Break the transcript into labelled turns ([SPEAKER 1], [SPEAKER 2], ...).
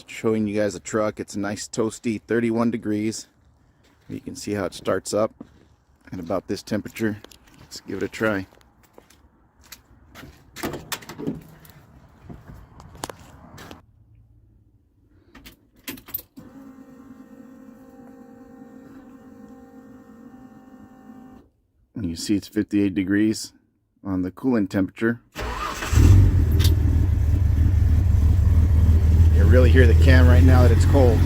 [SPEAKER 1] Showing you guys a truck. It's a nice toasty 31 degrees. You can see how it starts up at about this temperature. Let's give it a try. And you see it's 58 degrees on the coolant temperature. You really hear the cam right now that it's cold.